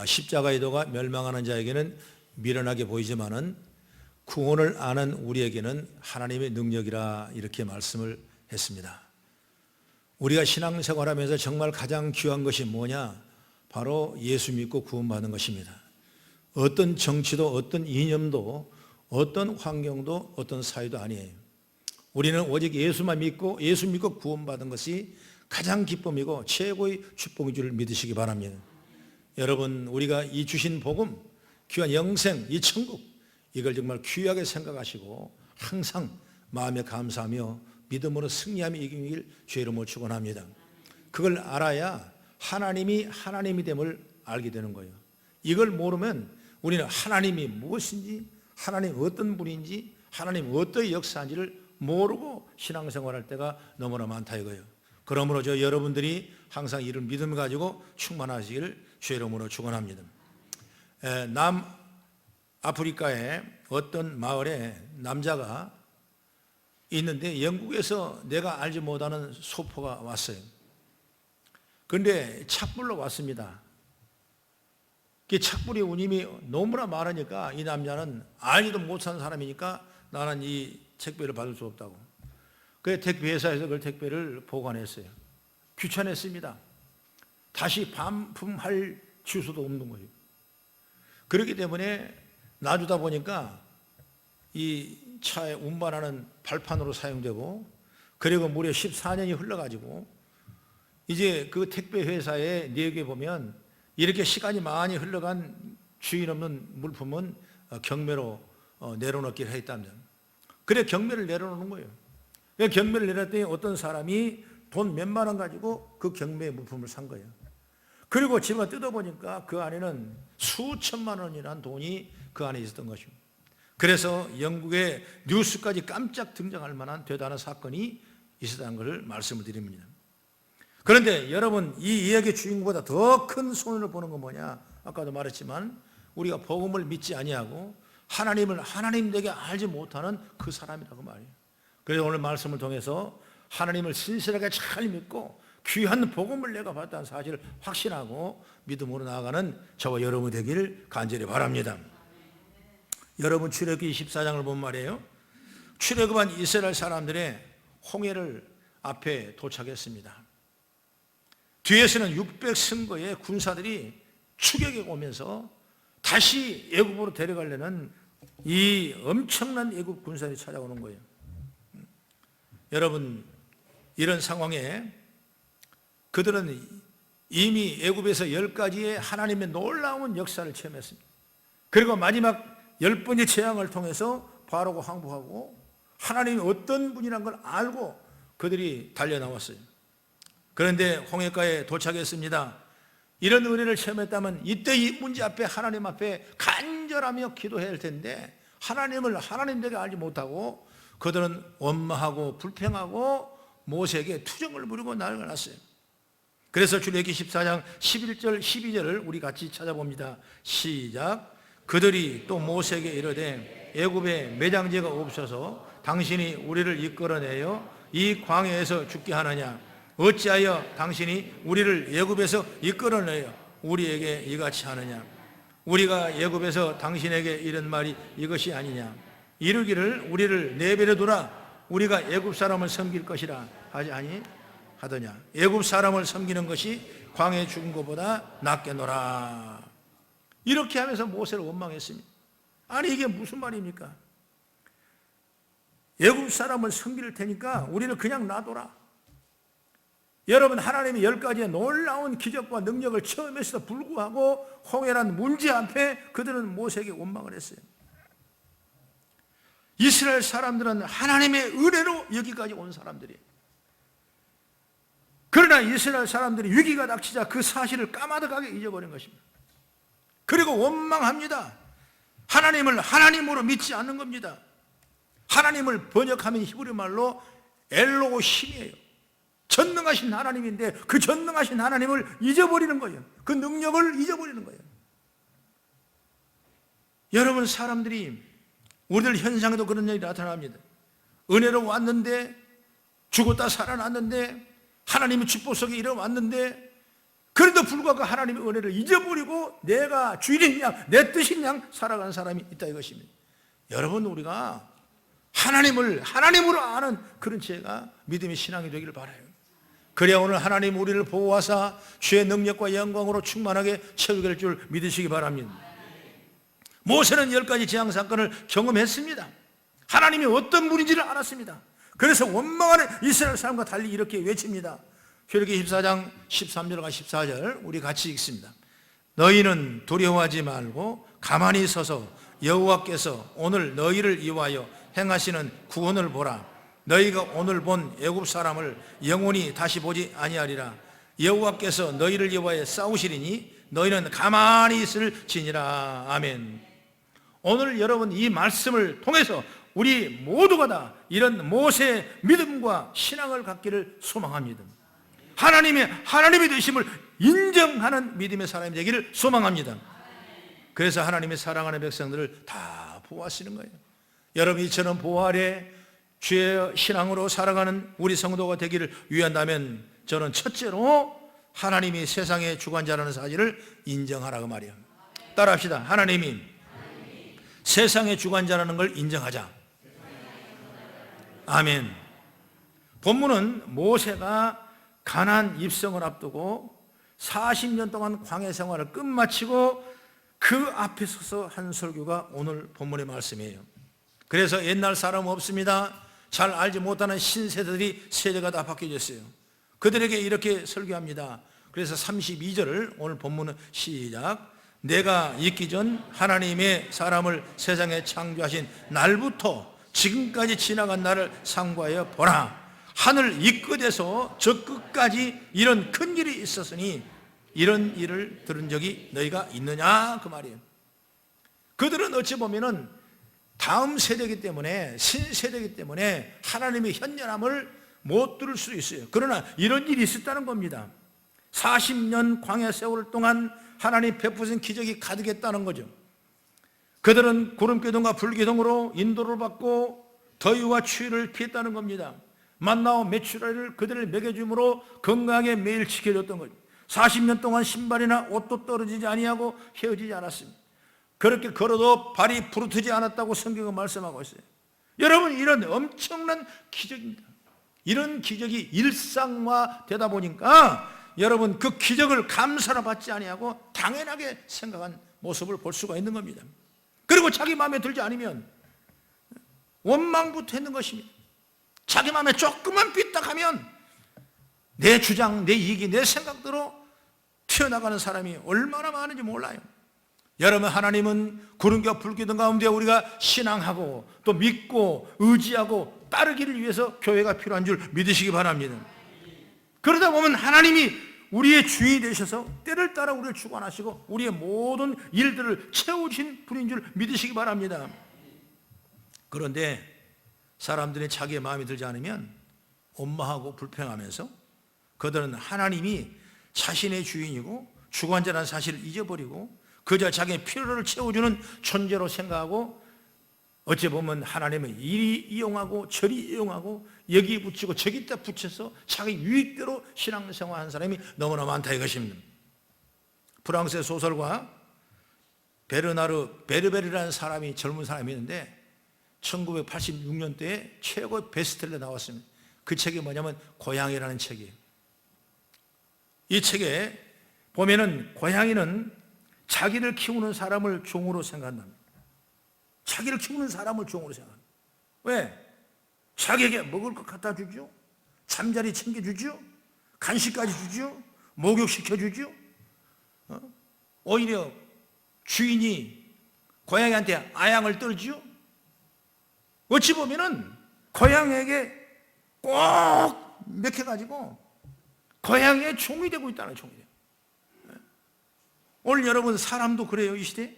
십자가의 도가 멸망하는 자에게는 미련하게 보이지만은 구원을 아는 우리에게는 하나님의 능력이라 이렇게 말씀을 했습니다. 우리가 신앙생활하면서 정말 가장 귀한 것이 뭐냐? 바로 예수 믿고 구원받는 것입니다. 어떤 정치도 어떤 이념도 어떤 환경도 어떤 사회도 아니에요. 우리는 오직 예수만 믿고 예수 믿고 구원받은 것이 가장 기쁨이고 최고의 축복인 줄 믿으시기 바랍니다. 여러분, 우리가 이 주신 복음, 귀한 영생, 이 천국, 이걸 정말 귀하게 생각하시고 항상 마음에 감사하며 믿음으로 승리하며 이기길 주의 이름으로 축원합니다. 그걸 알아야 하나님이 하나님이 됨을 알게 되는 거예요. 이걸 모르면 우리는 하나님이 무엇인지, 하나님 어떤 분인지, 하나님 어떤 역사인지를 모르고 신앙생활할 때가 너무나 많다 이거예요. 그러므로 저 여러분들이 항상 이런 믿음을 가지고 충만하시기를 주의 이름으로 축원합니다. 남아프리카의 어떤 마을에 남자가 있는데 영국에서 내가 알지 못하는 소포가 왔어요. 그런데 착불로 왔습니다. 그 착불의 운임이 너무나 많으니까 이 남자는 알지도 못하는 사람이니까 나는 이 택배를 받을 수 없다고. 그 택배회사에서 그 택배를 보관했어요. 귀찮았습니다. 다시 반품할 주소도 없는 거예요. 그렇기 때문에 놔주다 보니까 이 차에 운반하는 발판으로 사용되고, 그리고 무려 14년이 흘러가지고 이제 그 택배회사의 내역에 보면 이렇게 시간이 많이 흘러간 주인 없는 물품은 경매로 내려놓기를 했답니다. 그래 경매를 내려놓는 거예요. 경매를 내렸더니 어떤 사람이 돈 몇만 원 가지고 그 경매 물품을 산 거예요. 그리고 집어 뜯어보니까 그 안에는 수천만 원이라는 돈이 그 안에 있었던 것입니다. 그래서 영국의 뉴스까지 깜짝 등장할 만한 대단한 사건이 있었다는 것을 말씀을 드립니다. 그런데 여러분, 이 이야기의 주인공보다 더 큰 손해를 보는 건 뭐냐? 아까도 말했지만 우리가 복음을 믿지 아니하고 하나님을 하나님 되게 알지 못하는 그 사람이라고 말이에요. 그래서 오늘 말씀을 통해서 하나님을 신실하게 잘 믿고 귀한 복음을 내가 받았다는 사실을 확신하고 믿음으로 나아가는 저와 여러분 되기를 간절히 바랍니다. 여러분, 출애굽기 24장을 본 말이에요. 출애굽한 이스라엘 사람들의 홍해를 앞에 도착했습니다. 뒤에서는 600 승거의 군사들이 추격해 오면서 다시 애굽으로 데려가려는 이 엄청난 애굽 군사들이 찾아오는 거예요. 여러분, 이런 상황에 그들은 이미 애굽에서 10가지의 하나님의 놀라운 역사를 체험했습니다. 그리고 마지막 10번의 재앙을 통해서 바로가 항복하고 하나님이 어떤 분이란 걸 알고 그들이 달려나왔어요. 그런데 홍해가에 도착했습니다. 이런 은혜를 체험했다면 이때 이 문제 앞에 하나님 앞에 간절하며 기도해야 할 텐데 하나님을 하나님 되게 알지 못하고 그들은 원망하고 불평하고 모세에게 투정을 부리고 난리가 났어요. 그래서 출애굽기 14장 11절 12절을 우리 같이 찾아봅니다. 시작. 그들이 또 모세에게 이르되 애굽에 매장제가 없어서 당신이 우리를 이끌어내어 이 광야에서 죽게 하느냐? 어찌하여 당신이 우리를 애굽에서 이끌어내어 우리에게 이같이 하느냐? 우리가 애굽에서 당신에게 이런 말이 이것이 아니냐? 이르기를 우리를 내버려 두라. 우리가 애굽 사람을 섬길 것이라 하지 아니하더냐? 애굽 사람을 섬기는 것이 광야에 죽은 것보다 낫겠노라. 이렇게 하면서 모세를 원망했습니다. 아니 이게 무슨 말입니까? 애굽 사람을 섬길 테니까 우리를 그냥 놔둬라. 여러분, 하나님이 10가지의 놀라운 기적과 능력을 체험했음에도 불구하고 홍해란 문제 앞에 그들은 모세에게 원망을 했어요. 이스라엘 사람들은 하나님의 은혜로 여기까지 온 사람들이에요. 그러나 이스라엘 사람들이 위기가 닥치자 그 사실을 까마득하게 잊어버린 것입니다. 그리고 원망합니다. 하나님을 하나님으로 믿지 않는 겁니다. 하나님을 번역하면 히브리 말로 엘로힘이에요. 전능하신 하나님인데 그 전능하신 하나님을 잊어버리는 거예요. 그 능력을 잊어버리는 거예요. 여러분, 사람들이 우리들 현상에도 그런 일이 나타납니다. 은혜로 왔는데 죽었다 살아났는데 하나님의 축복 속에 이뤄왔는데 그래도 그럼에도 불구하고 하나님의 은혜를 잊어버리고 내가 주인인 양, 내 뜻인 양 살아가는 사람이 있다 이것입니다. 여러분, 우리가 하나님으로 아는 그런 지혜가 믿음의 신앙이 되기를 바라요. 그래야 오늘 하나님 우리를 보호하사 주의 능력과 영광으로 충만하게 채우게 될 줄 믿으시기 바랍니다. 모세는 10가지 재앙 사건을 경험했습니다. 하나님이 어떤 분인지를 알았습니다. 그래서 원망하는 이스라엘 사람과 달리 이렇게 외칩니다. 출애굽기 14장 13절과 14절 우리 같이 읽습니다. 너희는 두려워하지 말고 가만히 서서 여호와께서 오늘 너희를 위하여 행하시는 구원을 보라. 너희가 오늘 본 애굽 사람을 영원히 다시 보지 아니하리라. 여호와께서 너희를 위하여 싸우시리니 너희는 가만히 있을지니라. 아멘. 오늘 여러분 이 말씀을 통해서 우리 모두가 다 이런 모세의 믿음과 신앙을 갖기를 소망합니다. 하나님의 되심을 인정하는 믿음의 사람이 되기를 소망합니다. 그래서 하나님의 사랑하는 백성들을 다 보호하시는 거예요. 여러분 이처럼 보호 아래 주의 신앙으로 살아가는 우리 성도가 되기를 위한다면 저는 첫째로 하나님이 세상의 주관자라는 사실을 인정하라고 말이에요. 따라합시다. 하나님이 세상의 주관자라는 걸 인정하자. 아멘. 본문은 모세가 가나안 입성을 앞두고 40년 동안 광야 생활을 끝마치고 그 앞에 서서 한 설교가 오늘 본문의 말씀이에요. 그래서 옛날 사람 없습니다. 잘 알지 못하는 신세대들이 세대가 다 바뀌어졌어요. 그들에게 이렇게 설교합니다. 그래서 32절을 오늘 본문은 시작. 내가 있기 전 하나님의 사람을 세상에 창조하신 날부터 지금까지 지나간 날을 상고하여 보라. 하늘 이 끝에서 저 끝까지 이런 큰 일이 있었으니 이런 일을 들은 적이 너희가 있느냐 그 말이에요. 그들은 어찌 보면은 다음 세대이기 때문에 신세대이기 때문에 하나님의 현존함을 못 들을 수 있어요. 그러나 이런 일이 있었다는 겁니다. 40년 광야 세월 동안 하나님 베푸신 기적이 가득했다는 거죠. 그들은 구름기둥과 불기둥으로 인도를 받고 더위와 추위를 피했다는 겁니다. 만나와 메추라기를 그들을 먹여줌으로 건강하게 매일 지켜줬던 거죠. 40년 동안 신발이나 옷도 떨어지지 아니하고 헤어지지 않았습니다. 그렇게 걸어도 발이 부르트지 않았다고 성경은 말씀하고 있어요. 여러분 이런 엄청난 기적입니다. 이런 기적이 일상화되다 보니까 여러분 그 기적을 감사를 받지 아니하고 당연하게 생각한 모습을 볼 수가 있는 겁니다. 그리고 자기 마음에 들지 않으면 원망부터 했는 것입니다. 자기 마음에 조금만 삐딱하면 내 주장, 내 이익이 내 생각대로 튀어나가는 사람이 얼마나 많은지 몰라요. 여러분 하나님은 구름과 불기둥 가운데 우리가 신앙하고 또 믿고 의지하고 따르기를 위해서 교회가 필요한 줄 믿으시기 바랍니다. 그러다 보면 하나님이 우리의 주인이 되셔서 때를 따라 우리를 주관하시고 우리의 모든 일들을 채우신 분인 줄 믿으시기 바랍니다. 그런데 사람들이 자기의 마음에 들지 않으면 원망하고 불평하면서 그들은 하나님이 자신의 주인이고 주관자라는 사실을 잊어버리고 그저 자기의 필요를 채워주는 존재로 생각하고 어찌 보면 하나님은 이리 이용하고 저리 이용하고 여기 붙이고 저기다 붙여서 자기 유익대로 신앙생활하는 사람이 너무나 많다 이것입니다. 프랑스의 소설가 베르나르 베르베르라는 사람이 젊은 사람이 있는데 1986년대에 최고 베스트셀러 나왔습니다. 그 책이 뭐냐면 고양이라는 책이에요. 이 책에 보면은 고양이는 자기를 키우는 사람을 종으로 생각한답니다. 자기를 키우는 사람을 종으로 생각합니다. 왜? 자기에게 먹을 것 갖다 주죠. 잠자리 챙겨주죠. 간식까지 주죠. 목욕시켜주죠. 오히려 주인이 고양이한테 아양을 떨죠. 어찌 보면은 고양이에게 꼭 맥혀가지고 고양이의 종이 되고 있다는 종이 돼요. 오늘 여러분 사람도 그래요 이 시대.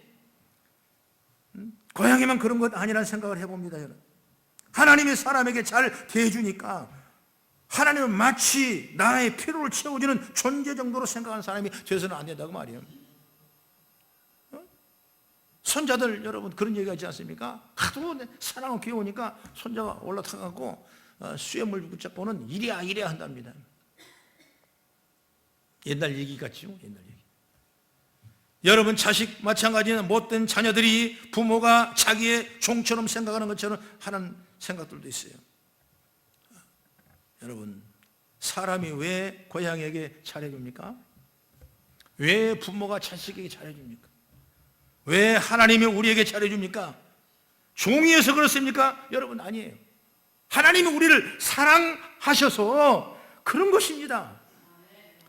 고양이만 그런 것 아니라는 생각을 해봅니다. 여러분. 하나님이 사람에게 잘 대해주니까 하나님은 마치 나의 필요를 채워주는 존재 정도로 생각하는 사람이 되어서는 안 된다고 말이에요. 손자들 여러분 그런 얘기하지 않습니까? 하도 사랑하고 귀여우니까 손자가 올라타갖고 수염을 붙잡고는 이래야 한답니다. 옛날 얘기 같죠? 옛날 얘기. 여러분 자식 마찬가지는 못된 자녀들이 부모가 자기의 종처럼 생각하는 것처럼 하는 생각들도 있어요. 여러분 사람이 왜 고양이에게 잘해줍니까? 왜 부모가 자식에게 잘해줍니까? 왜 하나님이 우리에게 잘해줍니까? 종이어서 그렇습니까? 여러분 아니에요. 하나님이 우리를 사랑하셔서 그런 것입니다.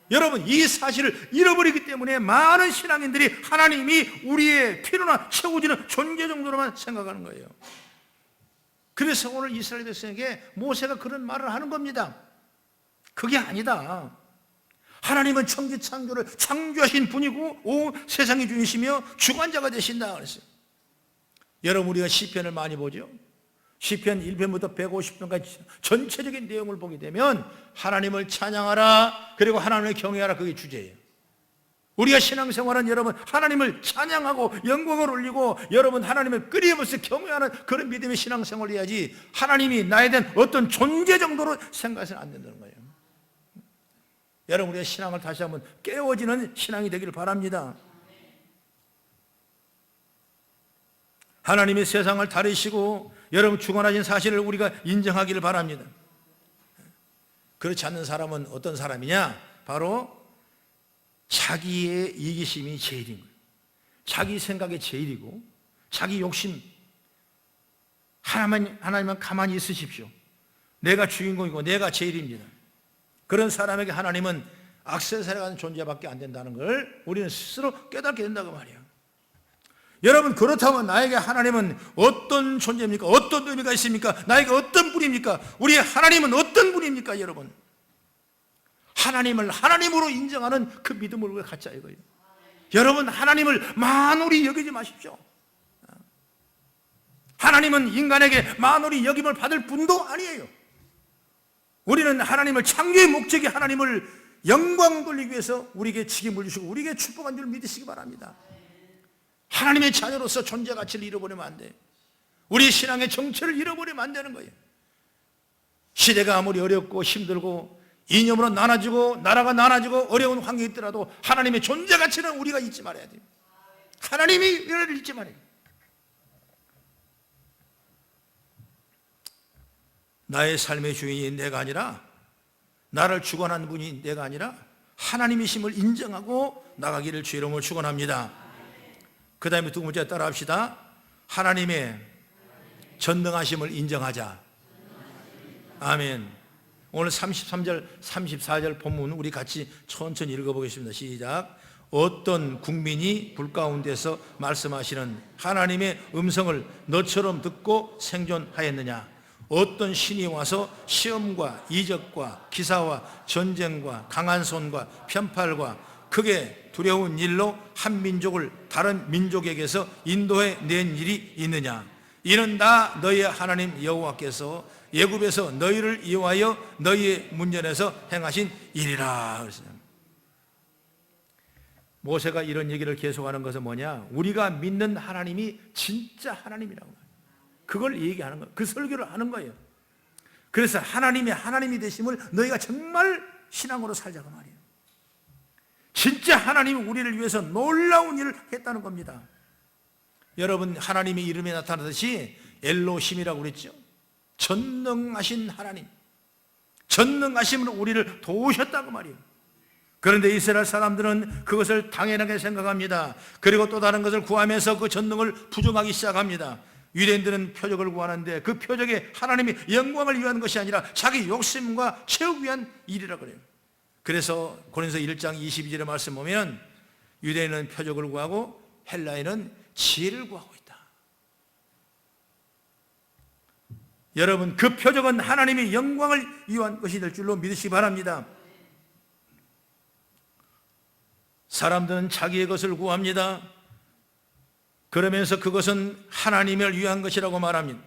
여러분 이 사실을 잃어버리기 때문에 많은 신앙인들이 하나님이 우리의 필요나 채워지는 존재 정도로만 생각하는 거예요. 그래서 오늘 이스라엘 백성에게 모세가 그런 말을 하는 겁니다. 그게 아니다. 하나님은 천지 창조를 창조하신 분이고 온 세상의 주이시며 주관자가 되신다 그랬어요. 여러분 우리가 시편을 많이 보죠. 시편 1편부터 150편까지 전체적인 내용을 보게 되면 하나님을 찬양하라 그리고 하나님을 경외하라 그게 주제예요. 우리가 신앙생활은 여러분 하나님을 찬양하고 영광을 올리고 여러분 하나님을 끊임없이 경외하는 그런 믿음의 신앙생활을 해야지 하나님이 나에 대한 어떤 존재 정도로 생각해서는 안 된다는 거예요. 여러분 우리가 신앙을 다시 한번 깨워지는 신앙이 되기를 바랍니다. 하나님이 세상을 다루시고 여러분 주관하신 사실을 우리가 인정하기를 바랍니다. 그렇지 않는 사람은 어떤 사람이냐? 바로 자기의 이기심이 제일인 거예요. 자기 생각이 제일이고 자기 욕심. 하나님은 가만히 있으십시오. 내가 주인공이고 내가 제일입니다. 그런 사람에게 하나님은 액세서리 같은 존재밖에 안 된다는 걸 우리는 스스로 깨닫게 된다고 말이에요. 여러분 그렇다면 나에게 하나님은 어떤 존재입니까? 어떤 의미가 있습니까? 나에게 어떤 분입니까? 우리의 하나님은 어떤 분입니까? 여러분 하나님을 하나님으로 인정하는 그 믿음을 우리가 갖자 이거예요. 여러분 하나님을 만홀히 여기지 마십시오. 하나님은 인간에게 만홀히 여김을 받을 분도 아니에요. 우리는 하나님을 창조의 목적이 하나님을 영광 돌리기 위해서 우리에게 책임을 주시고 우리에게 축복한 줄 믿으시기 바랍니다. 하나님의 자녀로서 존재 가치를 잃어버리면 안 돼요. 우리 신앙의 정체를 잃어버리면 안 되는 거예요. 시대가 아무리 어렵고 힘들고 이념으로 나눠지고 나라가 나눠지고 어려운 환경이 있더라도 하나님의 존재 가치는 우리가 잊지 말아야 돼요. 하나님이 우리를 잊지 말아야 돼요. 나의 삶의 주인이 내가 아니라 나를 주관한 분이 내가 아니라 하나님이심을 인정하고 나가기를 주의 이름으로 축원합니다. 그 다음에 두 번째 따라 합시다. 하나님의 전능하심을 인정하자. 아멘. 오늘 33절 34절 본문 우리 같이 천천히 읽어보겠습니다. 시작. 어떤 국민이 불 가운데서 말씀하시는 하나님의 음성을 너처럼 듣고 생존하였느냐? 어떤 신이 와서 시험과 이적과 기사와 전쟁과 강한 손과 편팔과 크게 두려운 일로 한 민족을 다른 민족에게서 인도해 낸 일이 있느냐? 이는 다 너희의 하나님 여호와께서 애굽에서 너희를 이용하여 너희의 문전에서 행하신 일이라. 그랬어요. 모세가 이런 얘기를 계속하는 것은 뭐냐? 우리가 믿는 하나님이 진짜 하나님이라고. 그걸 얘기하는 거예요. 그 설교를 하는 거예요. 그래서 하나님이 되심을 너희가 정말 신앙으로 살자고 말이에요. 진짜 하나님이 우리를 위해서 놀라운 일을 했다는 겁니다. 여러분 하나님의 이름에 나타나듯이 엘로힘이라고 그랬죠. 전능하신 하나님, 전능하심으로 우리를 도우셨다고 말이에요. 그런데 이스라엘 사람들은 그것을 당연하게 생각합니다. 그리고 또 다른 것을 구하면서 그 전능을 부정하기 시작합니다. 유대인들은 표적을 구하는데 그 표적에 하나님이 영광을 위한 것이 아니라 자기 욕심과 채우기 위한 일이라 그래요. 그래서 고린도서 1장 22절의 말씀 보면 유대인은 표적을 구하고 헬라인은 지혜를 구하고 있다. 여러분 그 표적은 하나님의 영광을 위한 것이 될 줄로 믿으시기 바랍니다. 사람들은 자기의 것을 구합니다. 그러면서 그것은 하나님을 위한 것이라고 말합니다.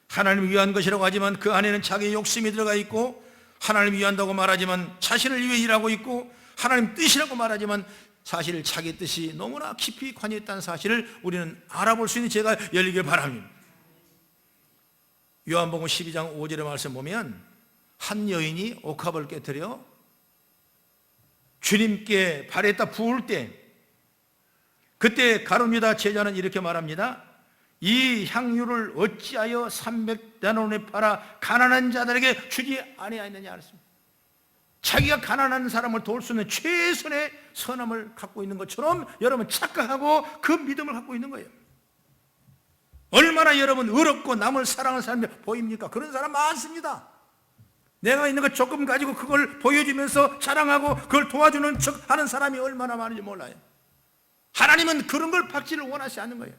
하나님을 위한 것이라고 하지만 그 안에는 자기의 욕심이 들어가 있고 하나님을 위한다고 말하지만 자신을 위해 일하고 있고 하나님 뜻이라고 말하지만 사실 자기 뜻이 너무나 깊이 관여했다는 사실을 우리는 알아볼 수 있는 제가 열리길 바랍니다. 요한복음 12장 5절의 말씀 보면 한 여인이 옥합을 깨뜨려 주님께 발에다 부을 때, 그때 가룟 유다 제자는 이렇게 말합니다. 이 향유를 어찌하여 300데나리온에 팔아 가난한 자들에게 주지 아니하였느냐 그랬습니다. 자기가 가난한 사람을 도울 수 있는 최선의 선함을 갖고 있는 것처럼 여러분 착각하고 그 믿음을 갖고 있는 거예요. 얼마나 여러분 의롭고 남을 사랑하는 사람이 보입니까? 그런 사람 많습니다. 내가 있는 것 조금 가지고 그걸 보여주면서 자랑하고 그걸 도와주는 척 하는 사람이 얼마나 많은지 몰라요. 하나님은 그런 걸 받지를 원하지 않는 거예요.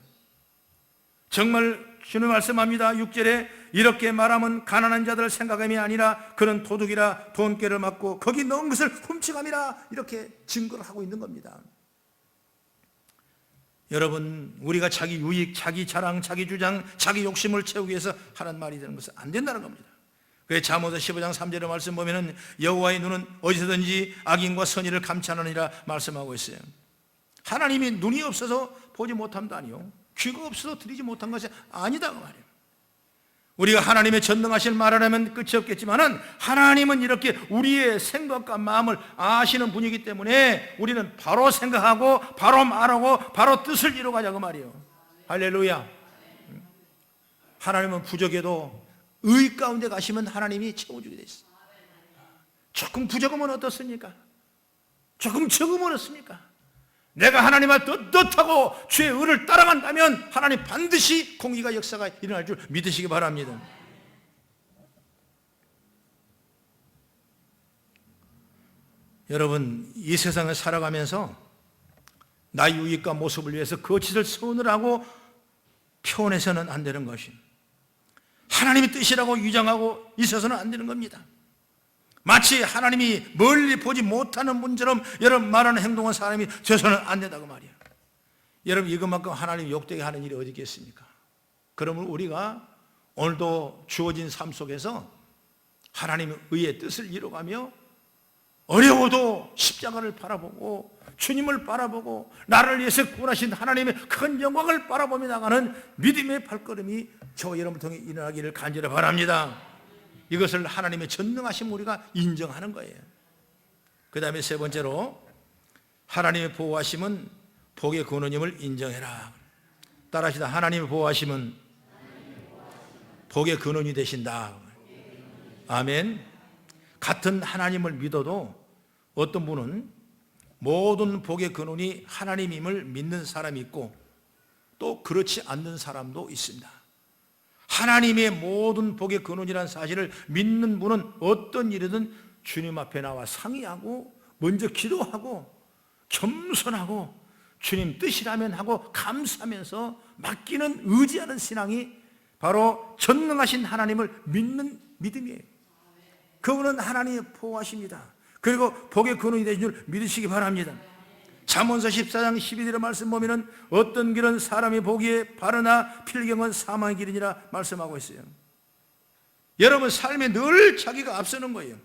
정말 주님 말씀합니다. 6절에 이렇게 말하면 가난한 자들을 생각함이 아니라 그는 도둑이라 돈꾀를 맞고 거기 넣은 것을 훔쳐감이라 이렇게 증거를 하고 있는 겁니다. 여러분, 우리가 자기 유익, 자기 자랑, 자기 주장, 자기 욕심을 채우기 위해서 하는 말이 되는 것은 안 된다는 겁니다. 그래서 잠언서 15장 3절의 말씀 보면은 여호와의 눈은 어디서든지 악인과 선의를 감찰하느니라 말씀하고 있어요. 하나님이 눈이 없어서 보지 못함도 아니요, 귀가 없어서 들리지 못한 것이 아니다 그 말이에요. 우리가 하나님의 전능하신 말을 하면 끝이 없겠지만은 하나님은 이렇게 우리의 생각과 마음을 아시는 분이기 때문에 우리는 바로 생각하고 바로 말하고 바로 뜻을 이루어가자 그 말이에요. 할렐루야. 하나님은 부족해도 의 가운데 가시면 하나님이 채워주게 돼 있어요. 조금 부족하면 어떻습니까? 조금 적으면 어떻습니까? 내가 하나님을 떳떳하고 주의 의를 따라간다면 하나님 반드시 공의가 역사가 일어날 줄 믿으시기 바랍니다. 여러분, 이 세상을 살아가면서 나의 유익과 모습을 위해서 거짓을 선언하고 표현해서는 안 되는 것입니다. 하나님의 뜻이라고 유장하고 있어서는 안 되는 겁니다. 마치 하나님이 멀리 보지 못하는 분처럼 여러분 말하는 행동한 사람이 되서는 안 된다고 말이에요. 여러분, 이것만큼 하나님 욕되게 하는 일이 어디 있겠습니까? 그러면 우리가 오늘도 주어진 삶 속에서 하나님의 의의 뜻을 이루어가며 어려워도 십자가를 바라보고 주님을 바라보고 나를 위해서 구원하신 하나님의 큰 영광을 바라보며 나가는 믿음의 발걸음이 저와 여러분을 통해 일어나기를 간절히 바랍니다. 이것을 하나님의 전능하신 우리가 인정하는 거예요. 그 다음에 세 번째로 하나님의 보호하심은 복의 근원임을 인정해라. 따라하시다. 하나님의 보호하심은 복의 근원이 되신다. 아멘. 같은 하나님을 믿어도 어떤 분은 모든 복의 근원이 하나님임을 믿는 사람이 있고 또 그렇지 않는 사람도 있습니다. 하나님의 모든 복의 근원이라는 사실을 믿는 분은 어떤 일이든 주님 앞에 나와 상의하고 먼저 기도하고 겸손하고 주님 뜻이라면 하고 감사하면서 맡기는 의지하는 신앙이 바로 전능하신 하나님을 믿는 믿음이에요. 그분은 하나님의 보호하십니다. 그리고 복의 근원이 되신 줄 믿으시기 바랍니다. 잠언서 14장 12절의 말씀 보면은 어떤 길은 사람이 보기에 바르나 필경은 사망의 길이니라 말씀하고 있어요. 여러분, 삶에 늘 자기가 앞서는 거예요.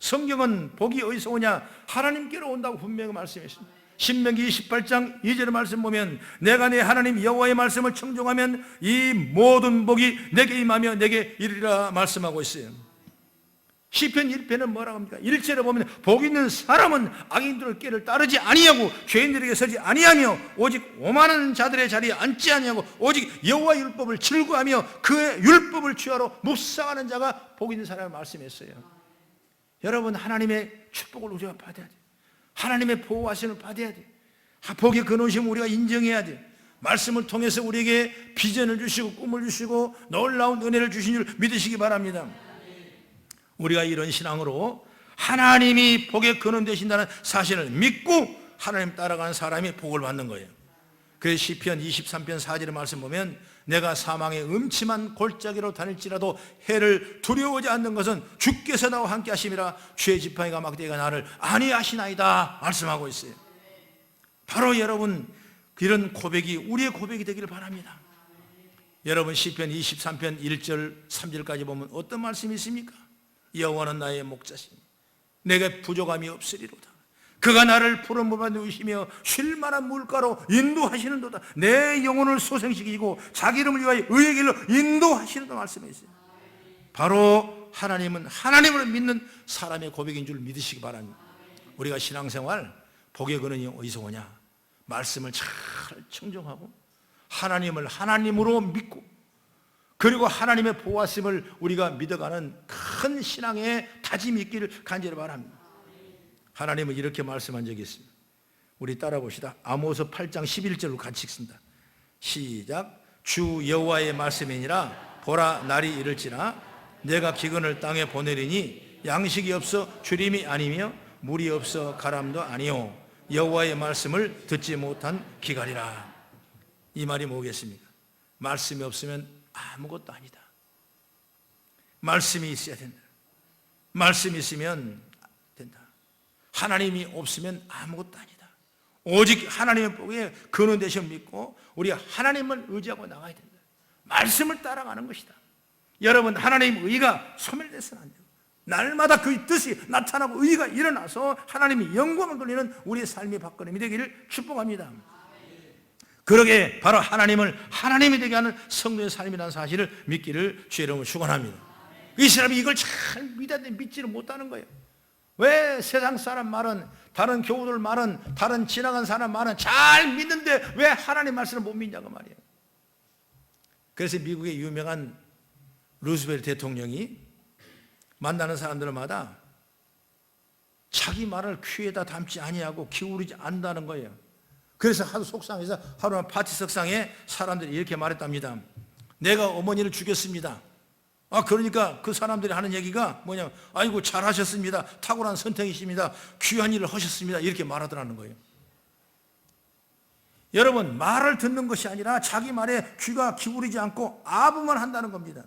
성경은 복이 어디서 오냐? 하나님께로 온다고 분명히 말씀했습니다. 신명기 28장 2절의 말씀 보면 내가 내 하나님 여호와의 말씀을 청종하면 이 모든 복이 내게 임하며 내게 이르리라 말씀하고 있어요. 시편 1편은 뭐라고 합니까? 1절에 보면 복 있는 사람은 악인들의 길을 따르지 아니하고 죄인들에게 서지 아니하며 오직 오만한 자들의 자리에 앉지 아니하고 오직 여호와의 율법을 즐거워하며 그의 율법을 취하러 묵상하는 자가 복 있는 사람을 말씀했어요. 여러분, 하나님의 축복을 우리가 받아야 돼요. 하나님의 보호하심을 받아야 돼요. 복의 근원심을 우리가 인정해야 돼요. 말씀을 통해서 우리에게 비전을 주시고 꿈을 주시고 놀라운 은혜를 주신 줄 믿으시기 바랍니다. 우리가 이런 신앙으로 하나님이 복의 근원 되신다는 사실을 믿고 하나님 따라가는 사람이 복을 받는 거예요. 그래서 시편 23편 4절의 말씀 보면 내가 사망의 음침한 골짜기로 다닐지라도 해를 두려워하지 않는 것은 주께서 나와 함께 하심이라 주의 지팡이가 막대기가 나를 안위하시나이다 말씀하고 있어요. 바로 여러분, 이런 고백이 우리의 고백이 되기를 바랍니다. 여러분, 시편 23편 1절 3절까지 보면 어떤 말씀이 있습니까? 여호와는 나의 목자시니 내게 부족함이 없으리로다. 그가 나를 푸른 물에 누이시며 쉴 만한 물가로 인도하시는도다. 내 영혼을 소생시키고 자기 이름을 위하여 의의 길로 인도하시는다 말씀이 있어요. 바로 하나님은 하나님을 믿는 사람의 고백인 줄 믿으시기 바랍니다. 우리가 신앙생활 복의 근원이 어디서 오냐? 말씀을 잘 청정하고 하나님을 하나님으로 믿고 그리고 하나님의 보았음을 우리가 믿어가는 큰 신앙의 다짐이 있기를 간절히 바랍니다. 하나님은 이렇게 말씀한 적이 있습니다. 우리 따라 봅시다. 아모스 8장 11절로 같이 읽습니다. 시작. 주 여호와의 말씀이니라 보라 날이 이를지라 내가 기근을 땅에 보내리니 양식이 없어 주림이 아니며 물이 없어 가람도 아니요 여호와의 말씀을 듣지 못한 기갈이라. 이 말이 뭐겠습니까? 말씀이 없으면 아무것도 아니다. 말씀이 있어야 된다. 말씀이 있으면 된다. 하나님이 없으면 아무것도 아니다. 오직 하나님의 복에 근원 되신 믿고 우리가 하나님을 의지하고 나가야 된다. 말씀을 따라가는 것이다. 여러분, 하나님의 의가 소멸돼서는 안 돼요. 날마다 그 뜻이 나타나고 의가 일어나서 하나님이 영광을 돌리는 우리의 삶의 박걸음이 되기를 축복합니다. 그러게 바로 하나님을 하나님이 되게 하는 성도의 삶이라는 사실을 믿기를 주의 이름으로 축원합니다. 이 사람이 이걸 잘 믿었는데 믿지를 못하는 거예요. 왜 세상 사람 말은, 다른 교우들 말은, 다른 지나간 사람 말은 잘 믿는데 왜 하나님 말씀을 못 믿냐고 말이에요. 그래서 미국의 유명한 루스벨트 대통령이 만나는 사람들마다 자기 말을 귀에다 담지 아니하고 기울이지 않는다는 거예요. 그래서 하도 속상해서 하루는 파티석상에 사람들이 이렇게 말했답니다. 내가 어머니를 죽였습니다. 그러니까 그 사람들이 하는 얘기가 뭐냐면 아이고 잘하셨습니다. 탁월한 선택이십니다. 귀한 일을 하셨습니다. 이렇게 말하더라는 거예요. 여러분, 말을 듣는 것이 아니라 자기 말에 귀가 기울이지 않고 아부만 한다는 겁니다.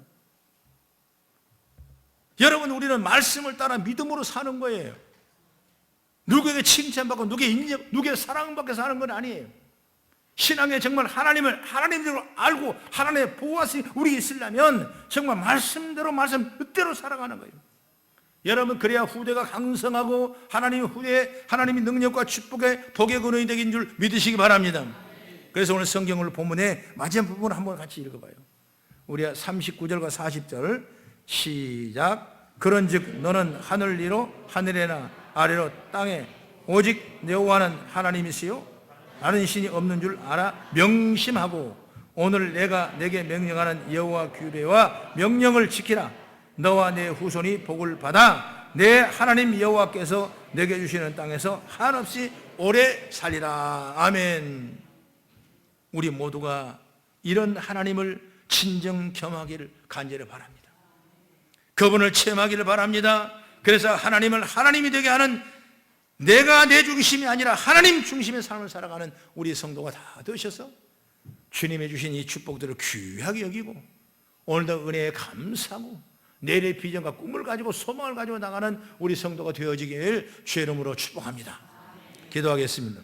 여러분, 우리는 말씀을 따라 믿음으로 사는 거예요. 누구에게 칭찬받고 누구에게 사랑받게 사는 건 아니에요. 신앙에 정말 하나님을 하나님대로 알고 하나님의 보호하심이 우리 있으려면 정말 말씀대로 말씀 뜻대로 살아가는 거예요. 여러분, 그래야 후대가 강성하고 하나님의 능력과 축복의 복의 근원이 되긴 줄 믿으시기 바랍니다. 그래서 오늘 성경을 본문의 마지막 부분을 한번 같이 읽어봐요. 우리 39절과 40절 시작. 그런즉 너는 하늘 위로 하늘에나 아래로 땅에 오직 여호와는 하나님이시요 다른 신이 없는 줄 알아 명심하고 오늘 내가 내게 명령하는 여호와 규례와 명령을 지키라. 너와 내 후손이 복을 받아 내 하나님 여호와께서 내게 주시는 땅에서 한없이 오래 살리라. 아멘. 우리 모두가 이런 하나님을 친정 겸하기를 간절히 바랍니다. 그분을 체험하기를 바랍니다. 그래서 하나님을 하나님이 되게 하는 내가 내 중심이 아니라 하나님 중심의 삶을 살아가는 우리 성도가 다 되셔서 주님이 주신 이 축복들을 귀하게 여기고 오늘도 은혜에 감사하고 내일의 비전과 꿈을 가지고 소망을 가지고 나가는 우리 성도가 되어지길 주의 이름으로 축복합니다. 기도하겠습니다.